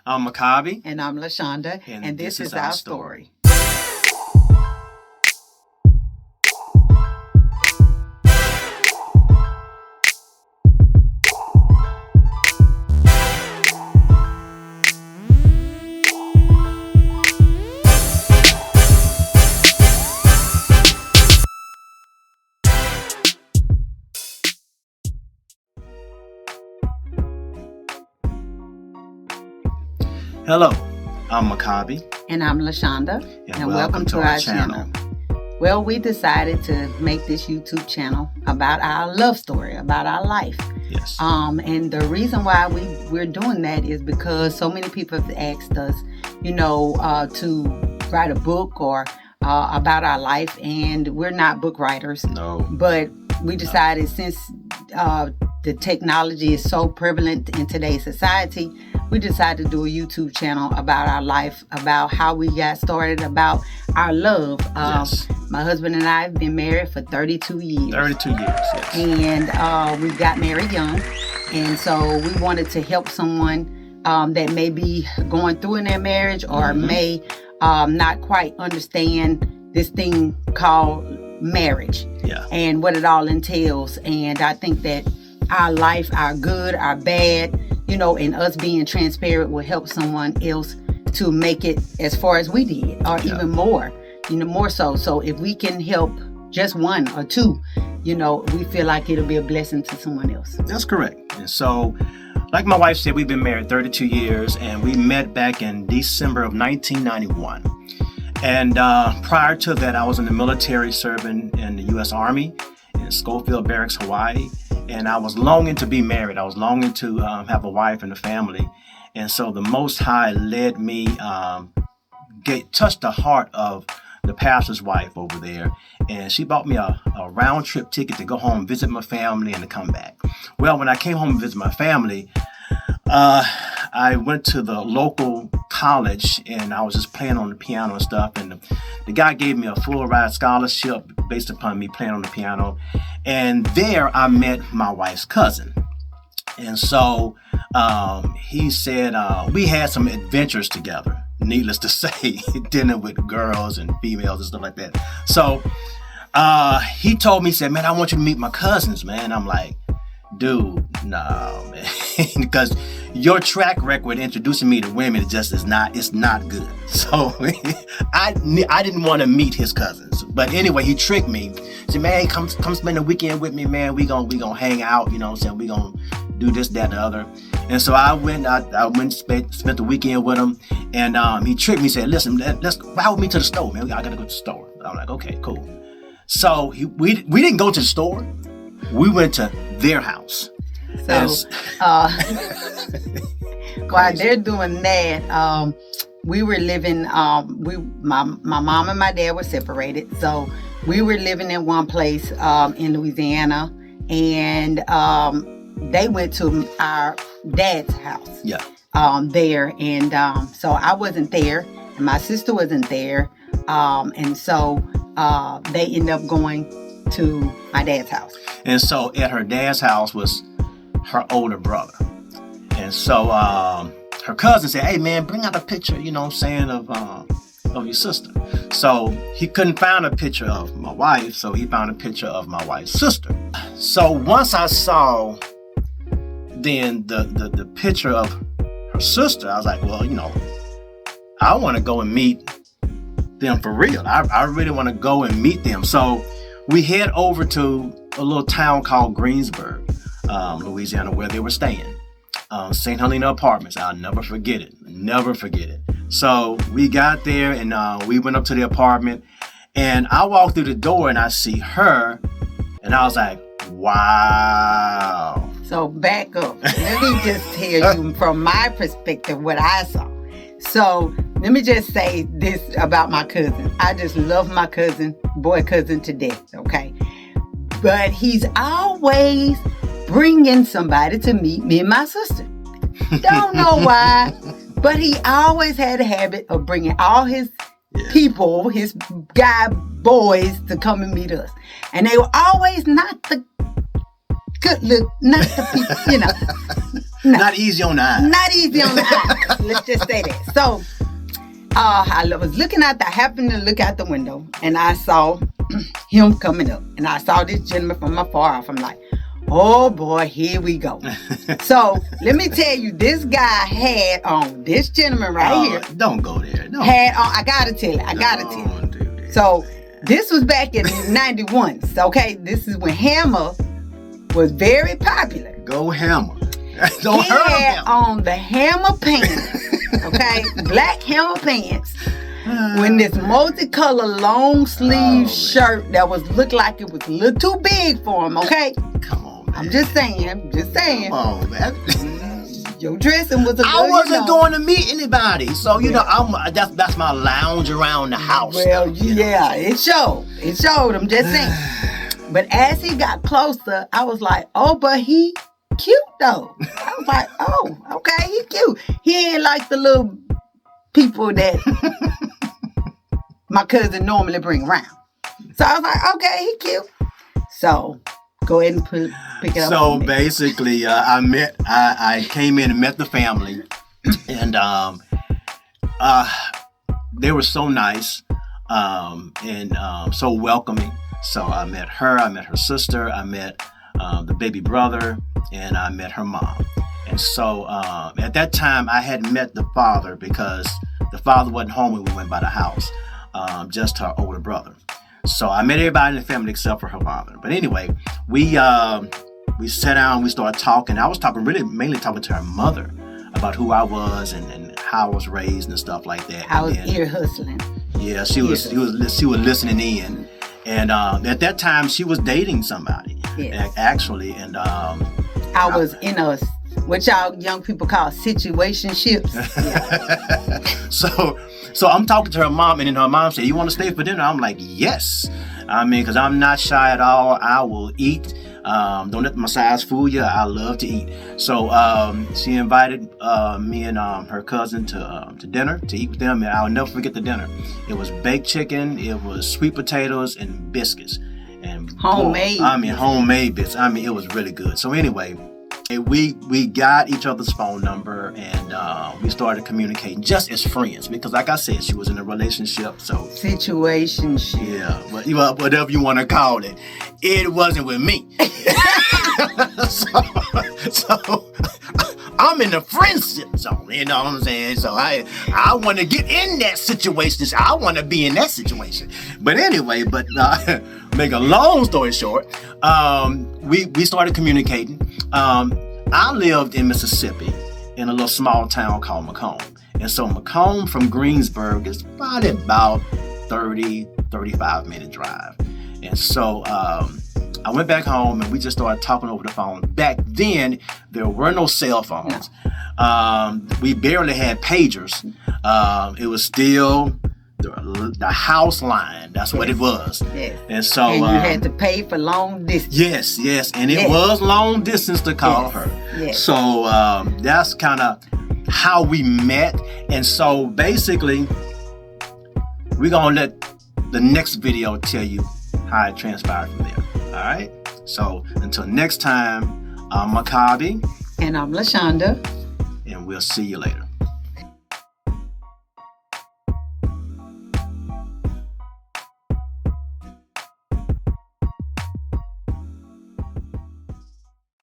I'm Makabi. And I'm LaShonda. And this is our story. Hello, I'm Makabi. And I'm LaShonda. And welcome to our channel. Well, we decided to make this YouTube channel about our love story, about our life. Yes. And the reason why we're doing that is because so many people have asked us, to write a book or about our life. And we're not book writers. No. But we decided since the technology is so prevalent in today's society, we decided to do a YouTube channel about our life, about how we got started, about our love. Yes. My husband and I have been married for 32 years. 32 years, yes. And we got married young. And so we wanted to help someone that may be going through in their marriage or may not quite understand this thing called marriage. Yeah. And what it all entails. And I think that our life, our good, our bad, and us being transparent will help someone else to make it as far as we did, or even more, more so. So if we can help just one or two, we feel like it'll be a blessing to someone else. That's correct. And so, like my wife said, we've been married 32 years, and we met back in December of 1991. And prior to that, I was in the military serving in the U.S. Army in Schofield Barracks, Hawaii. And I was longing to be married. I was longing to have a wife and a family. And so the Most High led me, touched the heart of the pastor's wife over there. And she bought me a round trip ticket to go home, visit my family, and to come back. Well, when I came home and visit my family, I went to the local college and I was just playing on the piano and stuff. And the guy gave me a full ride scholarship based upon me playing on the piano. And there I met my wife's cousin. And so he said we had some adventures together, needless to say, dealing with girls and females and stuff like that. So he told me, he said, man, I want you to meet my cousins, man. I'm like, dude, no, man, because your track record introducing me to women it's not good. So I didn't want to meet his cousins, but anyway, he tricked me. He said, man, come spend the weekend with me, man. We gonna hang out, what I'm saying? We gonna do this, that, and the other. And so I went and spent the weekend with him, and he tricked me. He said, listen, let's ride with me to the store, man. I gotta go to the store. I'm like, okay, cool. So we didn't go to the store. We went to their house. So while they're doing that, we were living. My mom and my dad were separated, so we were living in one place in Louisiana, and they went to our dad's house. Yeah. There, and so I wasn't there, and my sister wasn't there, and so they ended up going to my dad's house. And so at her dad's house was her older brother. And so her cousin said, hey man, bring out a picture, of your sister. So he couldn't find a picture of my wife, so he found a picture of my wife's sister. So once I saw then the picture of her sister, I was like, well, I want to go and meet them for real. I really want to go and meet them. So we head over to a little town called Greensburg, Louisiana, where they were staying. St. Helena Apartments. I'll never forget it. Never forget it. So we got there and we went up to the apartment, and I walked through the door and I see her, and I was like, wow. So back up. Let me just tell you from my perspective what I saw. So let me just say this about my cousin. I just love my boy cousin to death, okay? But he's always bringing somebody to meet me and my sister. Don't know why, but he always had a habit of bringing all his people, his guy boys, to come and meet us. And they were always not the good look, not the people, Not easy on the eyes. Not easy on the eyes. Let's just say that. So, I was looking out. I happened to look out the window, and I saw him coming up, and I saw this gentleman from afar off. I'm like, oh boy, here we go. So let me tell you, this guy had on this gentleman right here. Don't go there. No. Had on. I gotta tell you. Don't do that. So this was back in '91. So, okay, this is when Hammer was very popular. Go Hammer. Don't He hurt had him. on the Hammer pants. Okay, black Hammer pants. When this multicolored long sleeve shirt that looked like it was a little too big for him. Okay. Come on, man. I'm just saying. Come on, man. Your dressing was a little, I wasn't going to meet anybody, so that's my lounge around the house. Well, stuff, you know? yeah, it showed. It showed. I'm just saying. But as he got closer, I was like, oh, but he cute though. I was like, oh, okay, he cute. He ain't like the little people that my cousin normally bring around. So I was like, okay, he cute. So go ahead and pick it up. So basically, I came in and met the family, and they were so nice and so welcoming. So I met her sister, I met the baby brother, and I met her mom. And so at that time, I hadn't met the father because the father wasn't home when we went by the house, just her older brother. So I met everybody in the family except for her father. But anyway, we sat down, we started talking. I was mainly talking to her mother about who I was and how I was raised and stuff like that. I was ear hustling. Yeah, she was listening in. And at that time, she was dating somebody, actually. And I was in a, what y'all young people call situationships. Yeah. So I'm talking to her mom, and then her mom said, "You want to stay for dinner?" I'm like, "Yes." I mean, because I'm not shy at all. I will eat. Don't let my size fool you. I love to eat. So she invited me and her cousin to dinner to eat with them, and I'll never forget the dinner. It was baked chicken, it was sweet potatoes, and biscuits. And homemade. Homemade bits. I mean, it was really good. So anyway, we got each other's phone number, and we started communicating just as friends, because like I said, she was in a relationship. So situationship. Yeah, but whatever you want to call it, it wasn't with me. so I'm in the friendship zone, you know what I'm saying? So I want to get in that situation. I want to be in that situation. But anyway, make a long story short, we started communicating. I lived in Mississippi in a little small town called Macomb. And so Macomb from Greensburg is probably about 35 minute drive. And so I went back home and we just started talking over the phone. Back then, there were no cell phones. No. We barely had pagers. It was still the house line. That's what it was. Yes. And so and you had to pay for long distance. Yes. And it was long distance to call her. Yes. So that's kind of how we met. And so basically, we're going to let the next video tell you how it transpired from there. All right? So until next time, I'm Makabi. And I'm LaShonda. And we'll see you later.